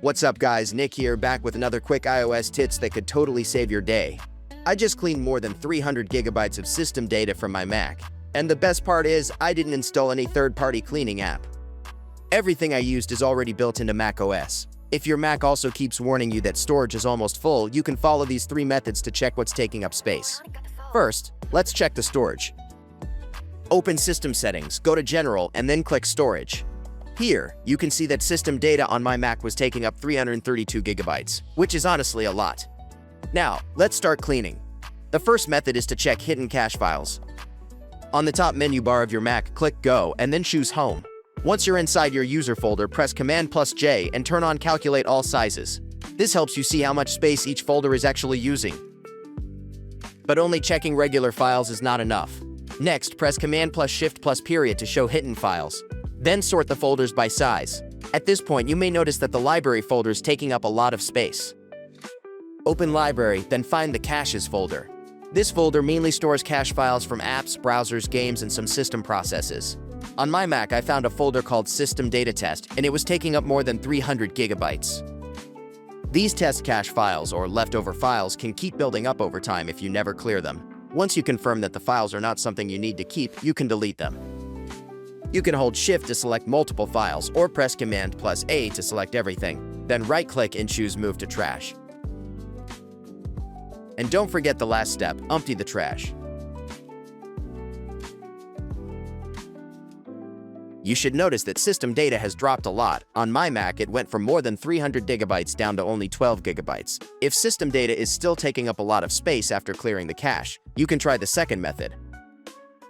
What's up guys, Nick here, back with another quick iOS tips that could totally save your day. I just cleaned more than 300 gigabytes of system data from my Mac. And the best part is, I didn't install any third-party cleaning app. Everything I used is already built into macOS. If your Mac also keeps warning you that storage is almost full, you can follow these 3 methods to check what's taking up space. First, let's check the storage. Open System Settings, go to General, and then click Storage. Here, you can see that system data on my Mac was taking up 332 gigabytes, which is honestly a lot. Now, let's start cleaning. The first method is to check hidden cache files. On the top menu bar of your Mac, click Go and then choose Home. Once you're inside your user folder, press Command+J and turn on Calculate All Sizes. This helps you see how much space each folder is actually using. But only checking regular files is not enough. Next, press Command+Shift+Period to show hidden files. Then sort the folders by size. At this point, you may notice that the library folder is taking up a lot of space. Open Library, then find the Caches folder. This folder mainly stores cache files from apps, browsers, games, and some system processes. On my Mac, I found a folder called System Data Test, and it was taking up more than 300 gigabytes. These test cache files, or leftover files, can keep building up over time if you never clear them. Once you confirm that the files are not something you need to keep, you can delete them. You can hold Shift to select multiple files, or press Command+A to select everything. Then right-click and choose Move to Trash. And don't forget the last step, empty the trash. You should notice that system data has dropped a lot. On my Mac, it went from more than 300 gigabytes down to only 12 gigabytes. If system data is still taking up a lot of space after clearing the cache, you can try the second method.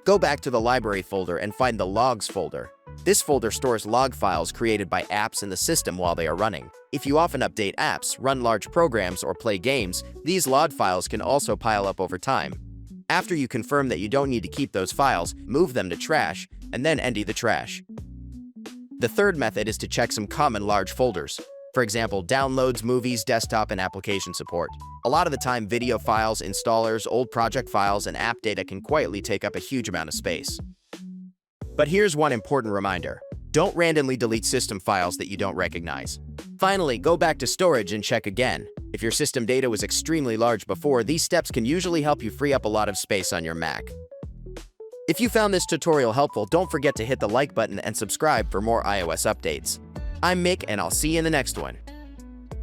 Go back to the library folder and find the Logs folder. This folder stores log files created by apps in the system while they are running. If you often update apps, run large programs, or play games, these log files can also pile up over time. After you confirm that you don't need to keep those files, move them to trash, and then empty the trash. The third method is to check some common large folders. For example, downloads, movies, desktop, and application support. A lot of the time, video files, installers, old project files, and app data can quietly take up a huge amount of space. But here's one important reminder. Don't randomly delete system files that you don't recognize. Finally, go back to storage and check again. If your system data was extremely large before, these steps can usually help you free up a lot of space on your Mac. If you found this tutorial helpful, don't forget to hit the like button and subscribe for more iOS updates. I'm Mick, and I'll see you in the next one.